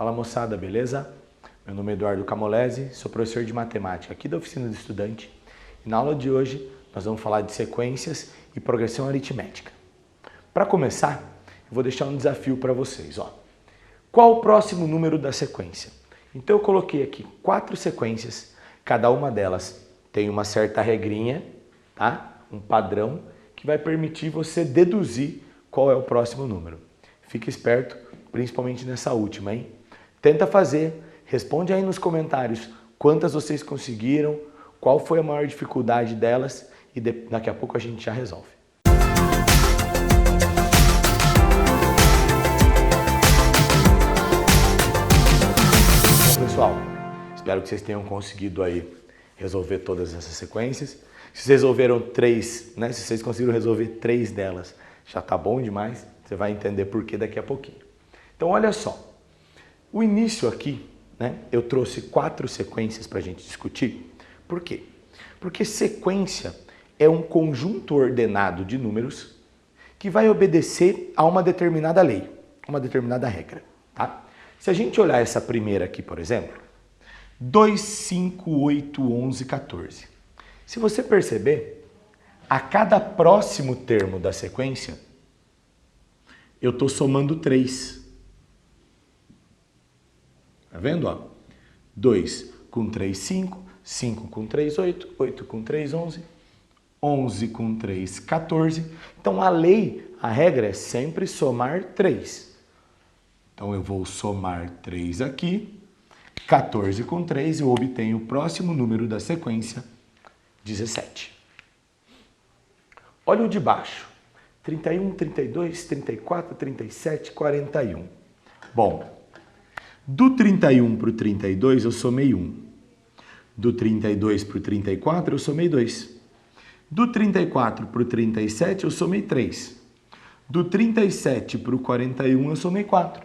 Fala moçada, beleza? Meu nome é Eduardo Camolese, sou professor de matemática aqui da Oficina do Estudante e na aula de hoje nós vamos falar de sequências e progressão aritmética. Para começar, eu vou deixar um desafio para vocês. Qual o próximo número da sequência? Então eu coloquei aqui 4 sequências, cada uma delas tem uma certa regrinha, tá? Um padrão que vai permitir você deduzir qual é o próximo número. Fique esperto, principalmente nessa última, hein? Tenta fazer, responde aí nos comentários quantas vocês conseguiram, qual foi a maior dificuldade delas e daqui a pouco a gente já resolve. Bom, pessoal, espero que vocês tenham conseguido aí resolver todas essas sequências. Se vocês resolveram 3, né? Se vocês conseguiram resolver 3 delas, já tá bom demais. Você vai entender por que daqui a pouquinho. Então, olha só. O início aqui, né? Eu trouxe 4 sequências para a gente discutir. Por quê? Porque sequência é um conjunto ordenado de números que vai obedecer a uma determinada lei, uma determinada regra, tá? Se a gente olhar essa primeira aqui, por exemplo, 2, 5, 8, 11, 14. Se você perceber, a cada próximo termo da sequência, eu estou somando 3. Tá vendo? 2 com 3, 5. 5 com 3, 8. 8 com 3, 11. 11 com 3, 14. Então, a regra é sempre somar 3. Então, eu vou somar 3 aqui. 14 com 3, eu obtenho o próximo número da sequência, 17. Olha o de baixo. 31, 32, 34, 37, 41. Bom, do 31 para o 32 eu somei 1. Do 32 para o 34 eu somei 2. Do 34 para o 37 eu somei 3. Do 37 para o 41 eu somei 4.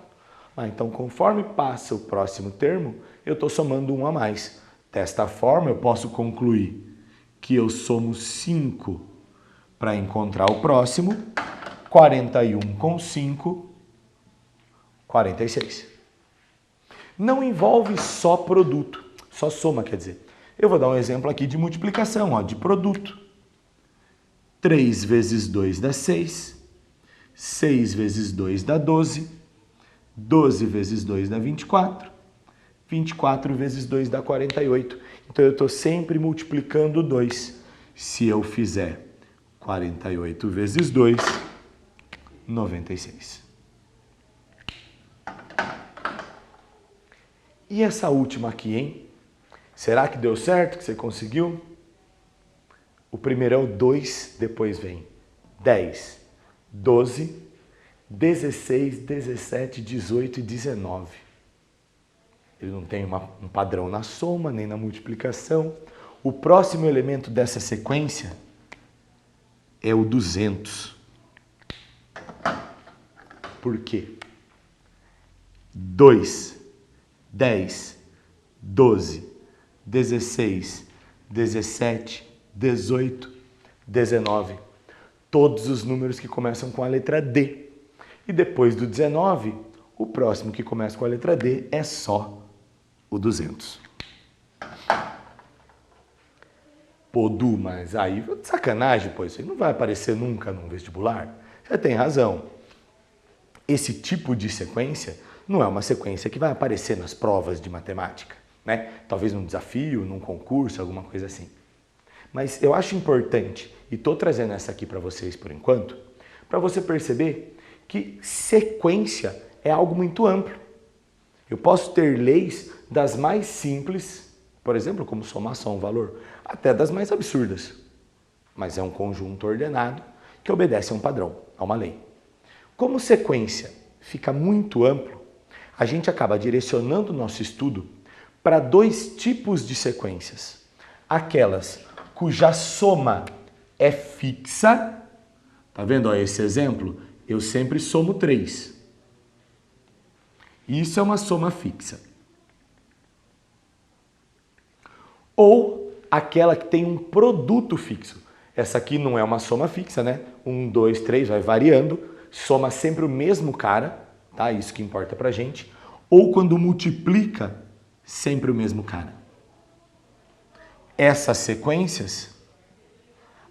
Então, conforme passa o próximo termo, eu estou somando 1 a mais. Desta forma, eu posso concluir que eu somo 5 para encontrar o próximo. 41 com 5, 46. Não envolve só produto, só soma, quer dizer. Eu vou dar um exemplo aqui de multiplicação, de produto. 3 vezes 2 dá 6. 6 vezes 2 dá 12. 12 vezes 2 dá 24. 24 vezes 2 dá 48. Então, eu estou sempre multiplicando 2. Se eu fizer 48 vezes 2, 96. E essa última aqui, hein? Será que deu certo, que você conseguiu? O primeiro é o 2, depois vem 10, 12, 16, 17, 18 e 19. Ele não tem um padrão na soma, nem na multiplicação. O próximo elemento dessa sequência é o 200. Por quê? 2, 10, 12, 16, 17, 18, 19. Todos os números que começam com a letra D. E depois do 19, o próximo que começa com a letra D é só o 200. Pô, Du, mas aí de sacanagem, pô, isso aí não vai aparecer nunca num vestibular. Você tem razão. Esse tipo de sequência não é uma sequência que vai aparecer nas provas de matemática, né? Talvez num desafio, num concurso, alguma coisa assim. Mas eu acho importante, e estou trazendo essa aqui para vocês por enquanto, para você perceber que sequência é algo muito amplo. Eu posso ter leis das mais simples, por exemplo, como somar só um valor, até das mais absurdas. Mas é um conjunto ordenado que obedece a um padrão, a uma lei. Como sequência fica muito amplo, a gente acaba direcionando o nosso estudo para 2 tipos de sequências. Aquelas cuja soma é fixa. Tá vendo esse exemplo? Eu sempre somo 3. Isso é uma soma fixa. Ou aquela que tem um produto fixo. Essa aqui não é uma soma fixa, né? 1, 2, 3, vai variando. Soma sempre o mesmo cara, tá? Isso que importa pra gente. ou quando multiplica, sempre o mesmo cara. Essas sequências,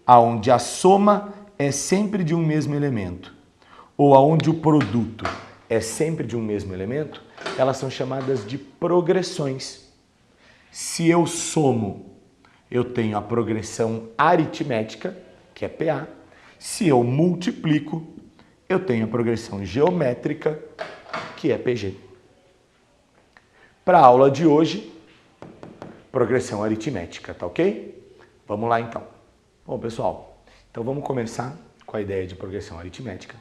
onde a soma é sempre de um mesmo elemento, ou aonde o produto é sempre de um mesmo elemento, elas são chamadas de progressões. Se eu somo, eu tenho a progressão aritmética, que é PA. Se eu multiplico, eu tenho a progressão geométrica, que é PG. Para a aula de hoje, progressão aritmética, tá ok? Vamos lá então. Bom, pessoal, então vamos começar com a ideia de progressão aritmética.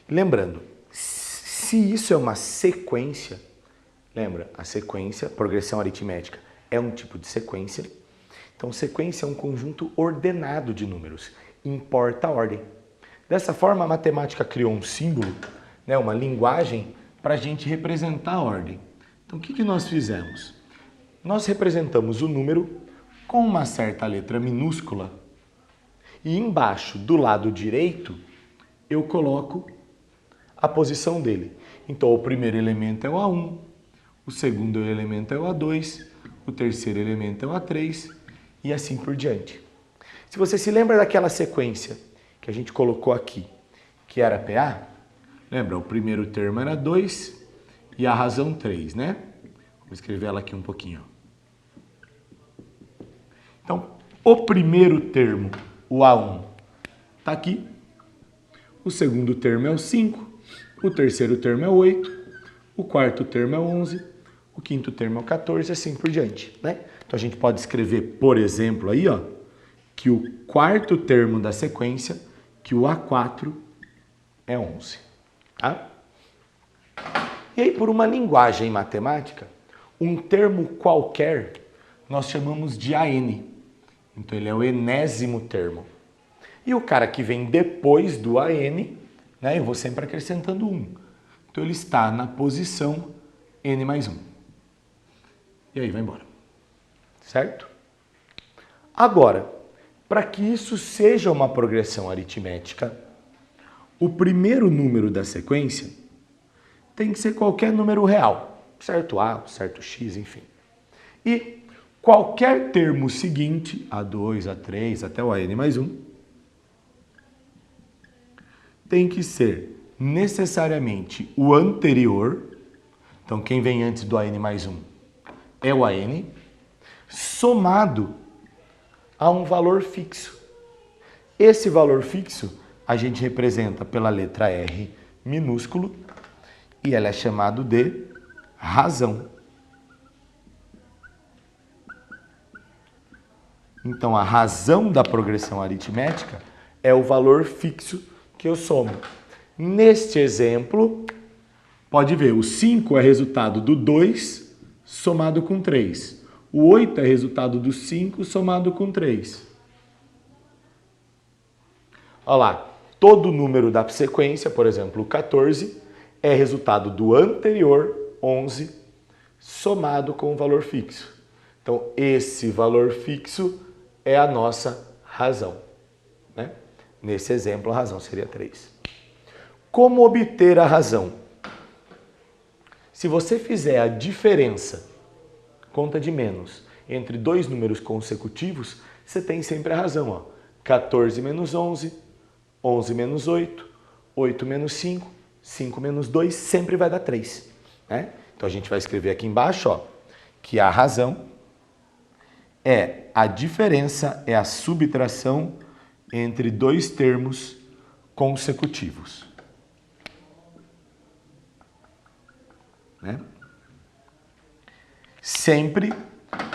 Lembrando, se isso é uma sequência, lembra, a sequência, progressão aritmética, é um tipo de sequência. Então, sequência é um conjunto ordenado de números, importa a ordem. Dessa forma, a matemática criou um símbolo, né, uma linguagem, para a gente representar a ordem. Então, o que nós fizemos? Nós representamos o número com uma certa letra minúscula e embaixo, do lado direito, eu coloco a posição dele. Então, o primeiro elemento é o A1, o segundo elemento é o A2, o terceiro elemento é o A3 e assim por diante. Se você se lembra daquela sequência que a gente colocou aqui, que era PA, lembra, o primeiro termo era 2 e a razão 3, né? Vou escrever ela aqui um pouquinho. Então, o primeiro termo, o A1, está aqui. O segundo termo é o 5, o terceiro termo é o 8, o quarto termo é o 11, o quinto termo é o 14 e assim por diante, né? Então, a gente pode escrever, por exemplo, aí, ó, que o quarto termo da sequência, que o A4 é 11, tá? E aí, por uma linguagem matemática, um termo qualquer nós chamamos de AN. Então, ele é o enésimo termo. E o cara que vem depois do AN, né, eu vou sempre acrescentando 1. Então, ele está na posição N mais 1. E aí, vai embora. Certo? Agora, para que isso seja uma progressão aritmética, o primeiro número da sequência tem que ser qualquer número real, certo A, certo X, enfim. E qualquer termo seguinte, A2, A3, até o AN mais 1, tem que ser necessariamente o anterior. Então, quem vem antes do AN mais 1 é o AN, somado a um valor fixo. Esse valor fixo a gente representa pela letra R minúsculo e ela é chamada de razão. Então, a razão da progressão aritmética é o valor fixo que eu somo. Neste exemplo, pode ver, o 5 é resultado do 2 somado com 3. O 8 é resultado do 5 somado com 3. Olha lá, todo número da sequência, por exemplo, o 14, é resultado do anterior, 11, somado com o valor fixo. Então, esse valor fixo é a nossa razão, né? Nesse exemplo, a razão seria 3. Como obter a razão? Se você fizer a diferença, conta de menos, entre dois números consecutivos, você tem sempre a razão, ó. 14 menos 11, 11 menos 8, 8 menos 5, 5 menos 2, sempre vai dar 3, né? Então, a gente vai escrever aqui embaixo, ó, que a razão é a diferença, é a subtração entre dois termos consecutivos, né? Sempre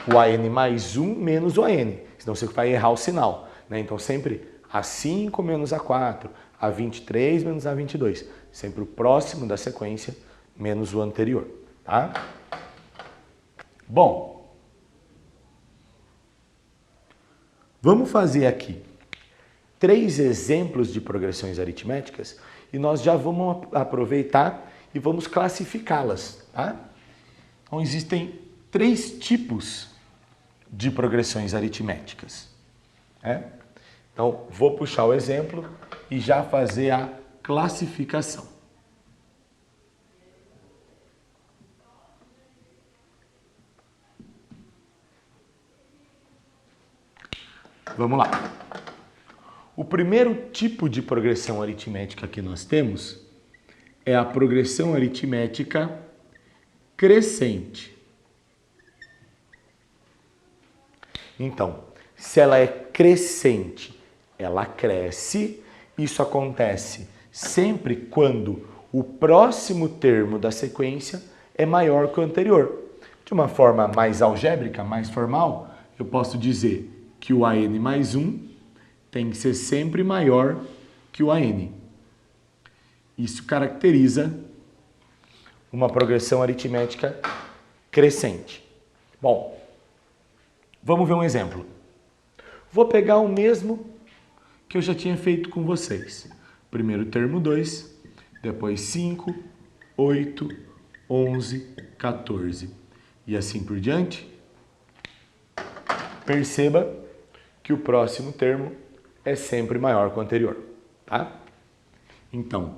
o AN mais 1 menos o AN, senão você vai errar o sinal, né? Então, sempre A5 menos A4, A23 menos A22, sempre o próximo da sequência menos o anterior, tá? Bom, vamos fazer aqui 3 exemplos de progressões aritméticas e nós já vamos aproveitar e vamos classificá-las, tá? Então, existem 3 tipos de progressões aritméticas, né? Então, vou puxar o exemplo e já fazer a classificação. Vamos lá. O primeiro tipo de progressão aritmética que nós temos é a progressão aritmética crescente. Então, se ela é crescente, ela cresce. Isso acontece sempre quando o próximo termo da sequência é maior que o anterior. De uma forma mais algébrica, mais formal, eu posso dizer que o AN mais 1 tem que ser sempre maior que o AN. Isso caracteriza uma progressão aritmética crescente. Bom, vamos ver um exemplo. Vou pegar o mesmo que eu já tinha feito com vocês. Primeiro termo 2, depois 5, 8, 11, 14 e assim por diante. Perceba que o próximo termo é sempre maior que o anterior, tá? Então,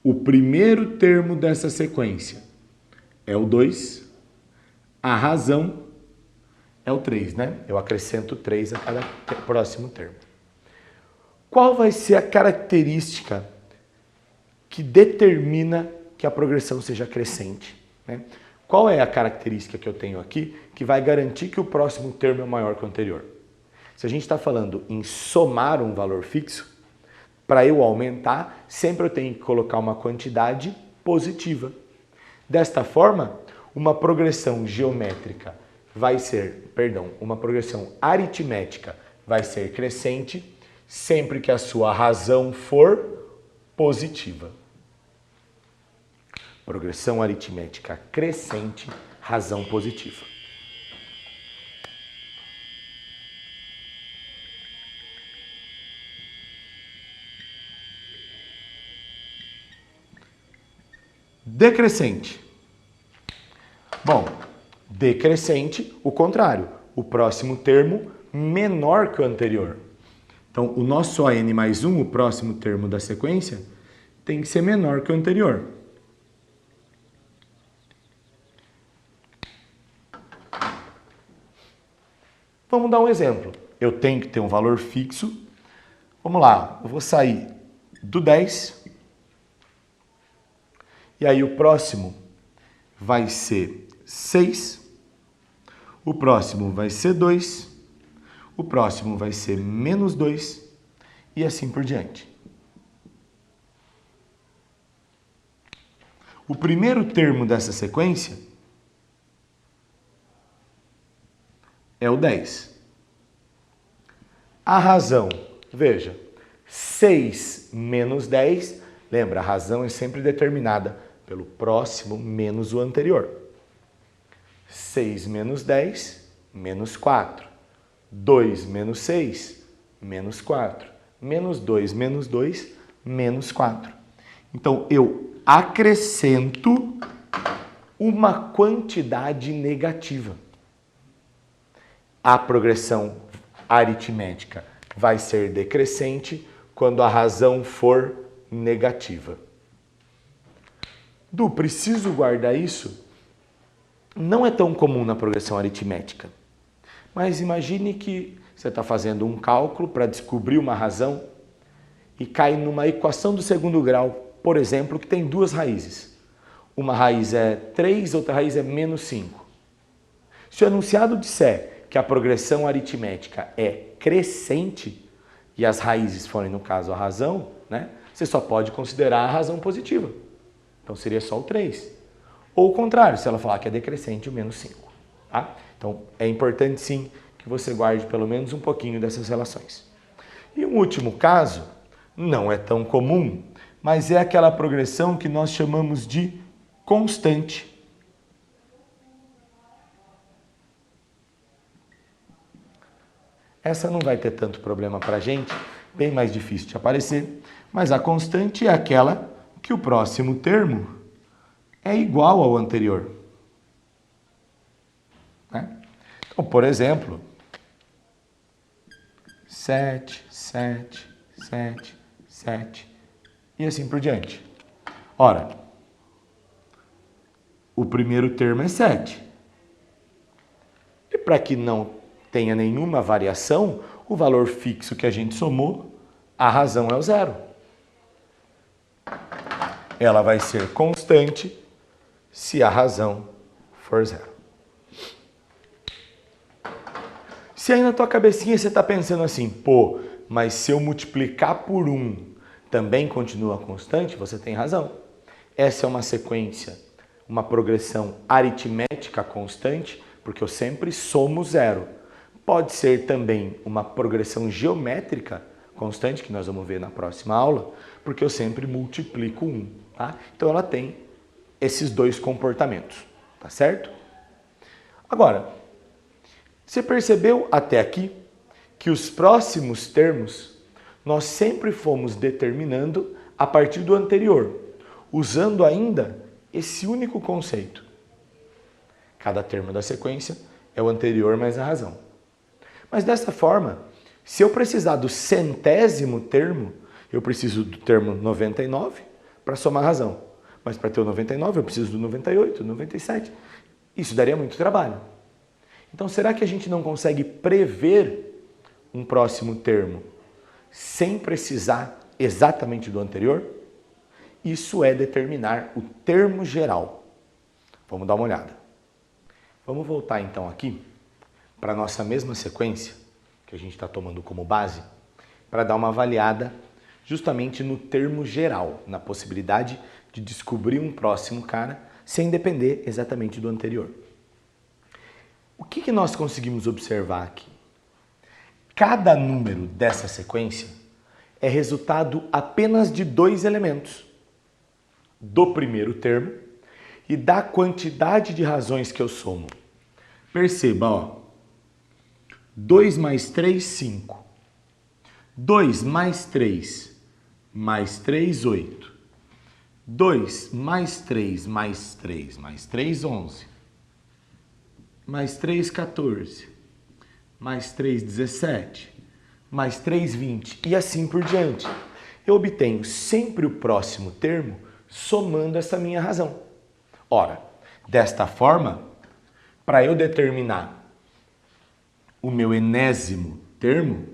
o primeiro termo dessa sequência é o 2, a razão é o 3, né? Eu acrescento 3 a cada próximo termo. Qual vai ser a característica que determina que a progressão seja crescente, né? Qual é a característica que eu tenho aqui que vai garantir que o próximo termo é maior que o anterior? Se a gente está falando em somar um valor fixo, para eu aumentar, sempre eu tenho que colocar uma quantidade positiva. Desta forma, uma progressão geométrica vai ser, uma progressão aritmética vai ser crescente sempre que a sua razão for positiva. Progressão aritmética crescente, razão positiva. Decrescente. Bom, decrescente, o contrário. O próximo termo menor que o anterior. Então, o nosso AN mais 1, o próximo termo da sequência, tem que ser menor que o anterior. Vamos dar um exemplo. Eu tenho que ter um valor fixo. Vamos lá, eu vou sair do 10. E aí o próximo vai ser 6. O próximo vai ser 2. O próximo vai ser menos 2. E assim por diante. O primeiro termo dessa sequência é o 10. A razão, veja, 6 menos 10, lembra, a razão é sempre determinada pelo próximo menos o anterior. 6 menos 10, menos 4. 2 menos 6, menos 4. Menos 2 menos 2, menos 4. Então, eu acrescento uma quantidade negativa. A progressão aritmética vai ser decrescente quando a razão for negativa. Du, preciso guardar isso? Não é tão comum na progressão aritmética. Mas imagine que você está fazendo um cálculo para descobrir uma razão e cai numa equação do segundo grau, por exemplo, que tem duas raízes. Uma raiz é 3, outra raiz é menos 5. Se o enunciado disser que a progressão aritmética é crescente e as raízes forem, no caso, a razão, né, você só pode considerar a razão positiva. Então seria só o 3. Ou o contrário, se ela falar que é decrescente, o menos 5. Tá? Então é importante sim que você guarde pelo menos um pouquinho dessas relações. E um último caso, não é tão comum, mas é aquela progressão que nós chamamos de constante. Essa não vai ter tanto problema para a gente, bem mais difícil de aparecer, mas a constante é aquela que o próximo termo é igual ao anterior. Né? Então, por exemplo, 7, 7, 7, 7 e assim por diante. Ora, o primeiro termo é 7. E para que não tenha nenhuma variação, o valor fixo que a gente somou, a razão é o zero. Ela vai ser constante se a razão for zero. Se aí na tua cabecinha você está pensando assim, pô, mas se eu multiplicar por 1 também continua constante, você tem razão. Essa é uma sequência, uma progressão aritmética constante, porque eu sempre somo zero. Pode ser também uma progressão geométrica constante, que nós vamos ver na próxima aula, porque eu sempre multiplico 1. Tá? Então ela tem esses dois comportamentos, tá certo? Agora, você percebeu até aqui que os próximos termos nós sempre fomos determinando a partir do anterior, usando ainda esse único conceito. Cada termo da sequência é o anterior mais a razão. Mas dessa forma, se eu precisar do centésimo termo, eu preciso do termo 99 para somar a razão. Mas para ter o 99 eu preciso do 98, 97. Isso daria muito trabalho. Então será que a gente não consegue prever um próximo termo sem precisar exatamente do anterior? Isso é determinar o termo geral. Vamos dar uma olhada. Vamos voltar então aqui para a nossa mesma sequência, que a gente está tomando como base, para dar uma avaliada justamente no termo geral, na possibilidade de descobrir um próximo cara sem depender exatamente do anterior. O que nós conseguimos observar aqui? Cada número dessa sequência é resultado apenas de 2 elementos, do primeiro termo e da quantidade de razões que eu somo. Perceba, ó, 2 mais 3, 5. 2 mais 3, mais 3, 8. 2 mais 3, mais 3, mais 3, 11. Mais 3, 14. Mais 3, 17. Mais 3, 20. E assim por diante. Eu obtenho sempre o próximo termo somando essa minha razão. Ora, desta forma, para eu determinar o meu enésimo termo,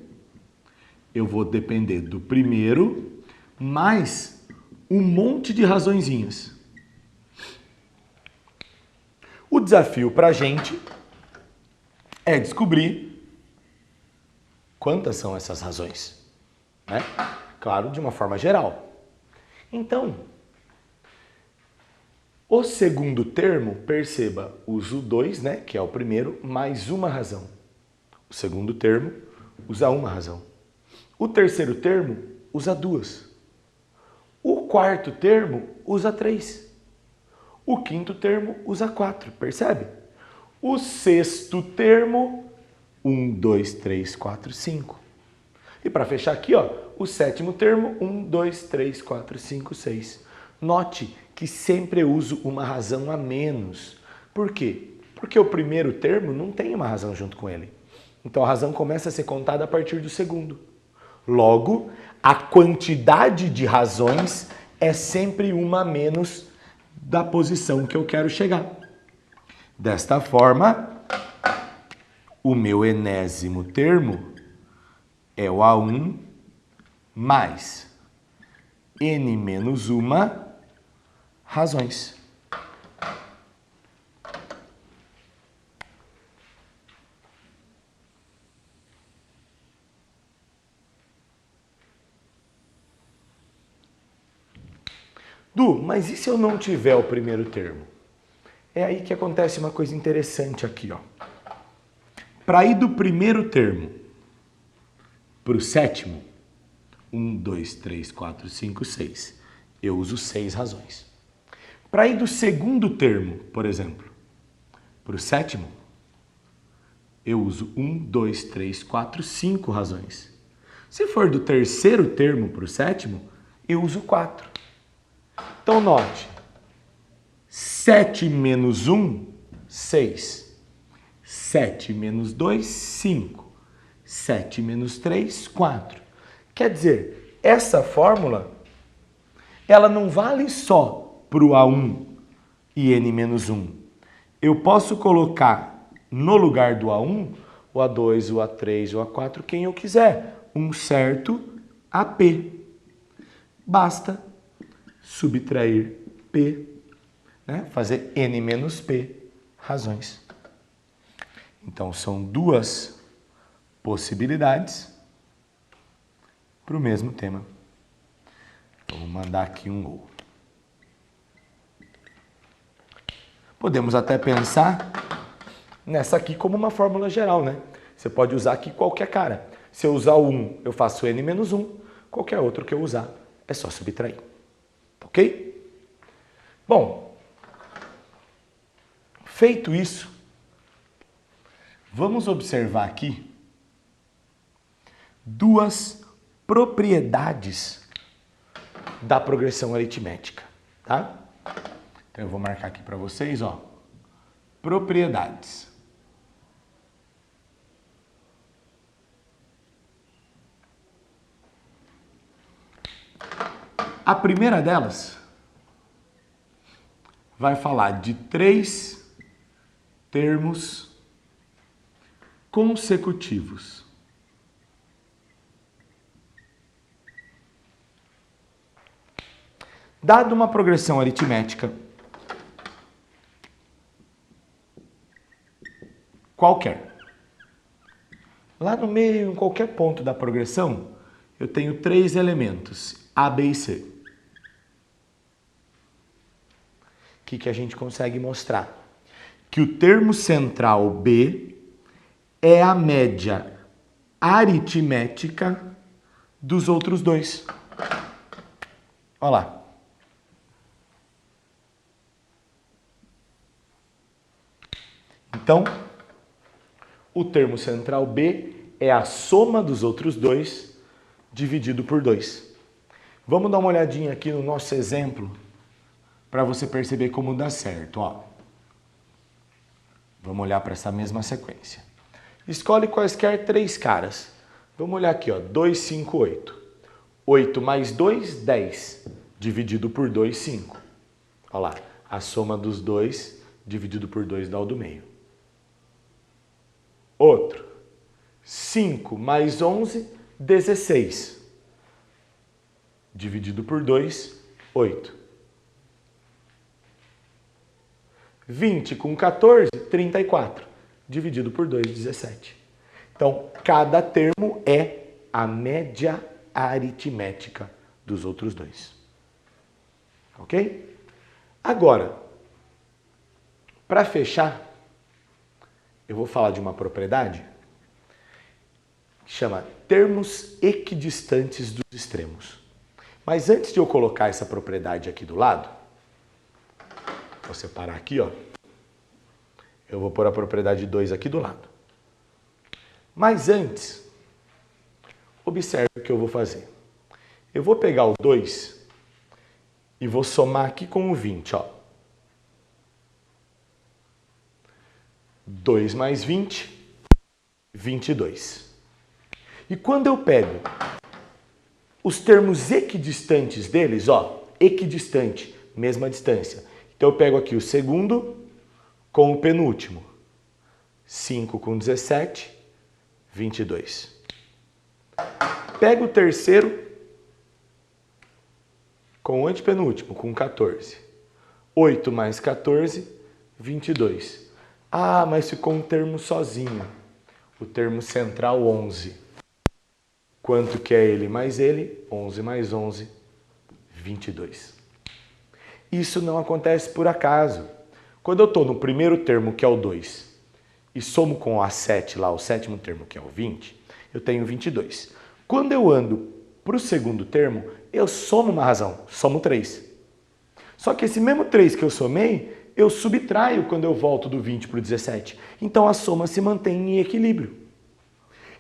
eu vou depender do primeiro mais um monte de razõezinhas. O desafio para a gente é descobrir quantas são essas razões, né? Claro, de uma forma geral. Então, o segundo termo, perceba, uso 2, né, que é o primeiro, mais uma razão. O segundo termo usa uma razão. O terceiro termo usa 2. O quarto termo usa 3. O quinto termo usa 4, percebe? O sexto termo, 1, 2, 3, 4, 5. E para fechar aqui, ó, o sétimo termo, 1, 2, 3, 4, 5, 6. Note que sempre eu uso uma razão a menos. Por quê? Porque o primeiro termo não tem uma razão junto com ele. Então a razão começa a ser contada a partir do segundo. Logo, a quantidade de razões é sempre uma a menos da posição que eu quero chegar. Desta forma, o meu enésimo termo é o A1 mais N menos uma razões. Du, mas e se eu não tiver o primeiro termo? É aí que acontece uma coisa interessante aqui, ó. Para ir do primeiro termo para o sétimo, 1, 2, 3, 4, 5, 6, eu uso 6 razões. Para ir do segundo termo, por exemplo, para o sétimo, eu uso 1, 2, 3, 4, 5 razões. Se for do terceiro termo para o sétimo, eu uso 4. Então, note, 7 menos 1, 6. 7 menos 2, 5. 7 menos 3, 4. Quer dizer, essa fórmula, ela não vale só para o A1 e N menos 1. Eu posso colocar no lugar do A1 o A2, o A3, o A4, quem eu quiser. Um certo AP. Basta subtrair P, né? Fazer N menos P razões. Então, são duas possibilidades para o mesmo tema. Vou mandar aqui um gol. Podemos até pensar nessa aqui como uma fórmula geral, né? Você pode usar aqui qualquer cara. Se eu usar o 1, eu faço N menos 1. Qualquer outro que eu usar, é só subtrair. Ok? Bom, feito isso, vamos observar aqui duas propriedades da progressão aritmética, tá? Então eu vou marcar aqui para vocês, ó, propriedades. A primeira delas vai falar de 3 termos consecutivos. Dado uma progressão aritmética qualquer, lá no meio, em qualquer ponto da progressão, eu tenho 3 elementos, A, B e C. O que a gente consegue mostrar? Que o termo central B é a média aritmética dos outros dois. Olha lá. Então, o termo central B é a soma dos outros dois dividido por 2. Vamos dar uma olhadinha aqui no nosso exemplo para você perceber como dá certo. Ó. Vamos olhar para essa mesma sequência. Escolhe quaisquer 3 caras. Vamos olhar aqui, ó, 2, 5, 8. 8 mais 2, 10. Dividido por 2, 5. Olha lá, a soma dos dois dividido por 2 dá o do meio. Outro, 5 mais 11, 16. Dividido por 2, 8. 20 com 14, 34. Dividido por 2, 17. Então, cada termo é a média aritmética dos outros dois. Ok? Agora, para fechar, eu vou falar de uma propriedade que chama termos equidistantes dos extremos. Mas antes de eu colocar essa propriedade aqui do lado, vou separar aqui, ó. Eu vou pôr a propriedade 2 aqui do lado. Mas antes, observe o que eu vou fazer. Eu vou pegar o 2 e vou somar aqui com o 20, ó. 2 mais 20, 22. E quando eu pego os termos equidistantes deles, ó, equidistante, mesma distância. Então eu pego aqui o segundo com o penúltimo. 5 com 17, 22. Pego o terceiro com o antepenúltimo, com 14. 8 mais 14, 22. Ah, mas ficou um termo sozinho. O termo central, 11. Quanto que é ele mais ele? 11 mais 11, 22. Isso não acontece por acaso. Quando eu estou no primeiro termo, que é o 2, e somo com o A7 lá, o sétimo termo, que é o 20, eu tenho 22. Quando eu ando para o segundo termo, eu somo uma razão, somo 3. Só que esse mesmo 3 que eu somei, eu subtraio quando eu volto do 20 para o 17. Então a soma se mantém em equilíbrio.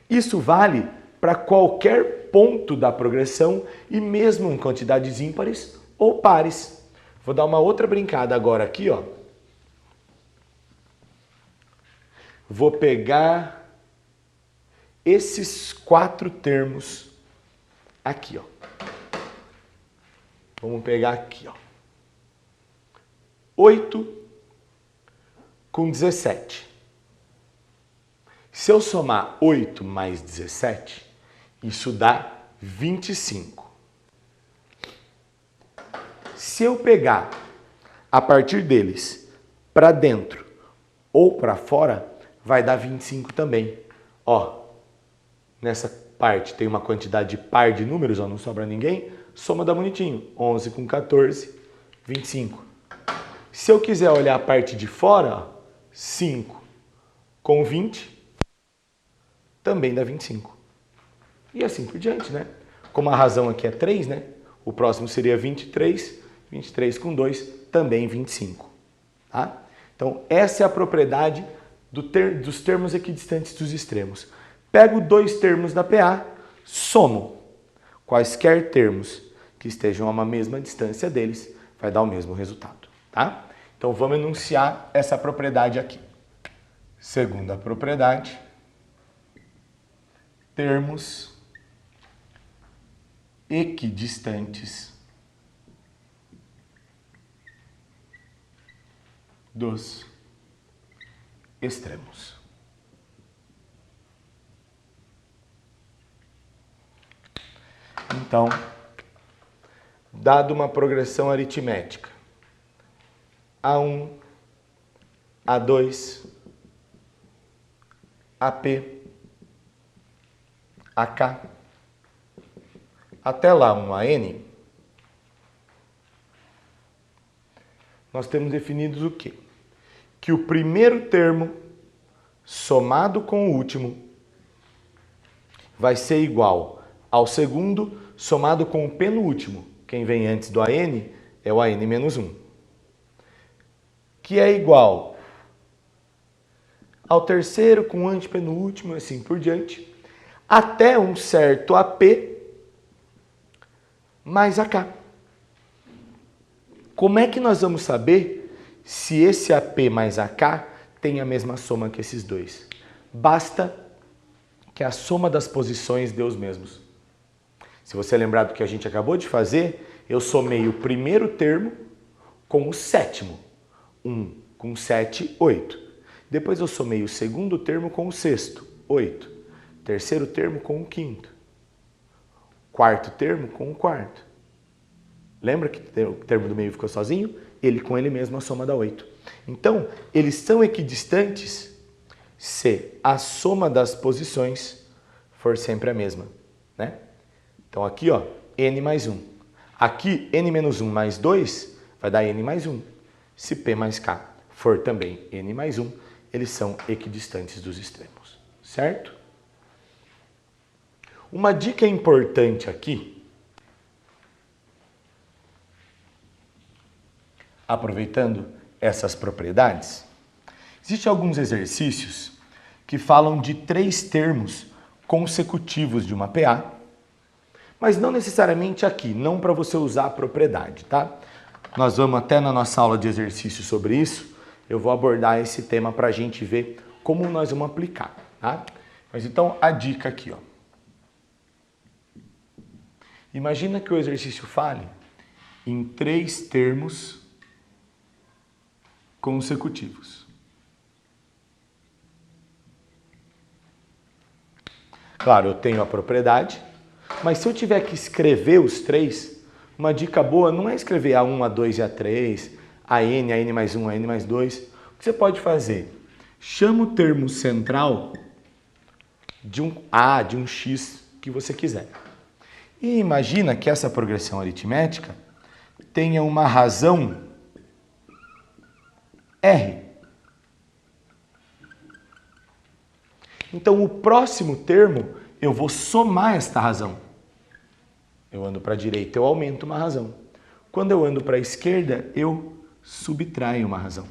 Isso vale para qualquer ponto da progressão e mesmo em quantidades ímpares ou pares. Vou dar uma outra brincada agora aqui, ó. Vou pegar esses 4 termos aqui, ó. Vamos pegar aqui, ó. 8 com 17. Se eu somar 8 mais 17, isso dá 25. Se eu pegar a partir deles para dentro ou para fora, vai dar 25 também. Ó, nessa parte tem uma quantidade par de números, ó, não sobra ninguém, soma dá bonitinho. 11 com 14, 25. Se eu quiser olhar a parte de fora, ó, 5 com 20, também dá 25. E assim por diante, né? Como a razão aqui é 3, né? O próximo seria 23, 23 com 2, também 25. Tá? Então, essa é a propriedade dos termos equidistantes dos extremos. Pego dois termos da PA, somo. Quaisquer termos que estejam a uma mesma distância deles, vai dar o mesmo resultado. Tá? Então, vamos enunciar essa propriedade aqui. Segunda propriedade, termos equidistantes dos extremos. Então, dado uma progressão aritmética, A1, A2, AP, AK, até lá um AN, nós temos definidos o quê? Que o primeiro termo somado com o último vai ser igual ao segundo somado com o penúltimo. Quem vem antes do AN é o AN menos 1. Que é igual ao terceiro com o antepenúltimo, assim por diante, até um certo AP mais AK. Como é que nós vamos saber se esse AP mais AK tem a mesma soma que esses dois? Basta que a soma das posições dê os mesmos. Se você lembrar do que a gente acabou de fazer, eu somei o primeiro termo com o sétimo. 1 com 7, 8. Depois eu somei o segundo termo com o sexto, 8. Terceiro termo com o quinto. Quarto termo com o quarto. Lembra que o termo do meio ficou sozinho? Ele com ele mesmo a soma dá 8. Então, eles são equidistantes se a soma das posições for sempre a mesma, né? Então aqui, ó, n mais 1. Aqui, n menos 1 mais 2 vai dar n mais 1. Se p mais k for também n mais 1, eles são equidistantes dos extremos, certo? Uma dica importante aqui, aproveitando essas propriedades, existem alguns exercícios que falam de 3 termos consecutivos de uma PA, mas não necessariamente aqui, não para você usar a propriedade, tá? Nós vamos até na nossa aula de exercício sobre isso, eu vou abordar esse tema para a gente ver como nós vamos aplicar, tá? Mas então, a dica aqui, ó. Imagina que o exercício fale em 3 termos consecutivos. Claro, eu tenho a propriedade, mas se eu tiver que escrever os 3, uma dica boa não é escrever A1, A2 e A3, AN mais 1, AN mais 2. O que você pode fazer? Chama o termo central de um A, de um X que você quiser. E imagina que essa progressão aritmética tenha uma razão R. Então, o próximo termo, eu vou somar esta razão. Eu ando para a direita, eu aumento uma razão. Quando eu ando para a esquerda, eu subtraio uma razão.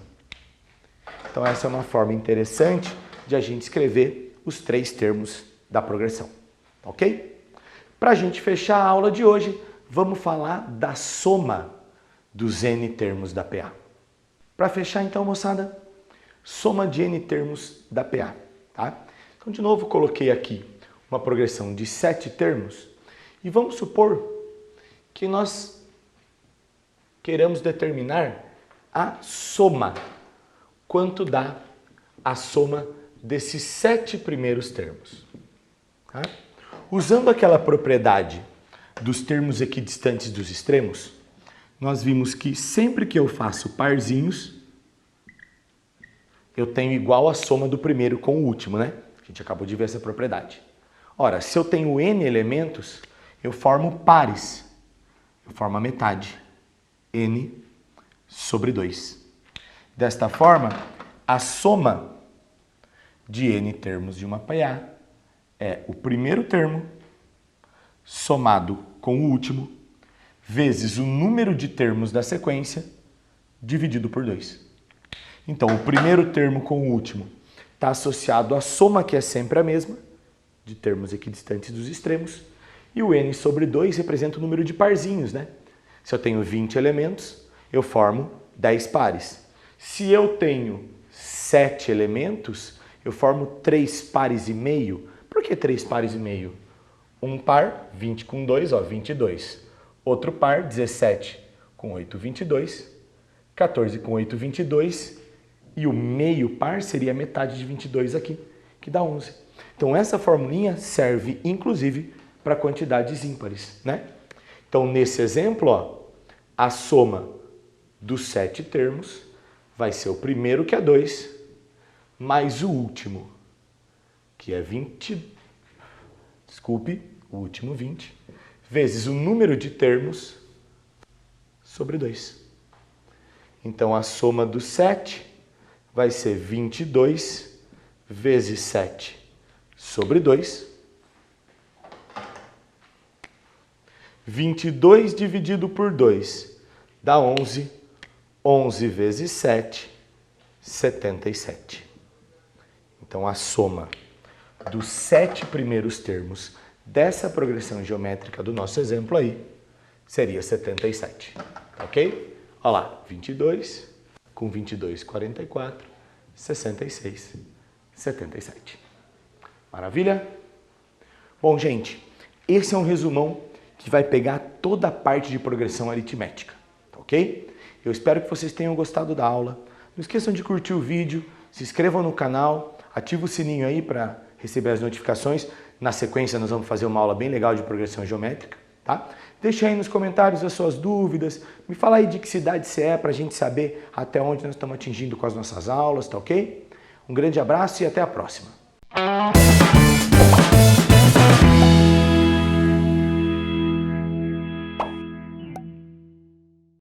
Então, essa é uma forma interessante de a gente escrever os 3 termos da progressão. Ok? Para a gente fechar a aula de hoje, vamos falar da soma dos N termos da PA. Para fechar, então, moçada, soma de N termos da PA. Tá? Então, de novo, coloquei aqui uma progressão de 7 termos e vamos supor que nós queremos determinar a soma. Quanto dá a soma desses 7 primeiros termos. Tá? Usando aquela propriedade dos termos equidistantes dos extremos, nós vimos que sempre que eu faço parzinhos, eu tenho igual a soma do primeiro com o último, né? A gente acabou de ver essa propriedade. Ora, se eu tenho n elementos, eu formo pares. Eu formo a metade. N sobre 2. Desta forma, a soma de n termos de uma PA é o primeiro termo somado com o último vezes o número de termos da sequência dividido por 2. Então, o primeiro termo com o último está associado à soma, que é sempre a mesma, de termos equidistantes dos extremos, e o n sobre 2 representa o número de parzinhos, né? Se eu tenho 20 elementos, eu formo 10 pares. Se eu tenho 7 elementos, eu formo 3 pares e meio. Por que 3 pares e meio? Um par, 20 com 2, ó, 22. Outro par, 17 com 8, 22. 14 com 8, 22. E o meio par seria a metade de 22 aqui, que dá 11. Então, essa formulinha serve, inclusive, para quantidades ímpares, né? Então, nesse exemplo, ó, a soma dos 7 termos vai ser o primeiro, que é 2, mais o último, que é 20, o último 20, vezes o número de termos sobre 2. Então, a soma dos 7 vai ser 22 vezes 7 sobre 2. 22 dividido por 2 dá 11. 11 vezes 7, 77. Então, a soma dos 7 primeiros termos dessa progressão geométrica do nosso exemplo aí seria 77. Ok? Olha lá, 22 com 22, 44, 66, 77. Maravilha? Bom, gente, esse é um resumão que vai pegar toda a parte de progressão aritmética, ok? Eu espero que vocês tenham gostado da aula. Não esqueçam de curtir o vídeo, se inscrevam no canal, ativa o sininho aí para receber as notificações. Na sequência, nós vamos fazer uma aula bem legal de progressão geométrica, tá? Deixa aí nos comentários as suas dúvidas, me fala aí de que cidade você é para a gente saber até onde nós estamos atingindo com as nossas aulas, tá ok? Um grande abraço e até a próxima!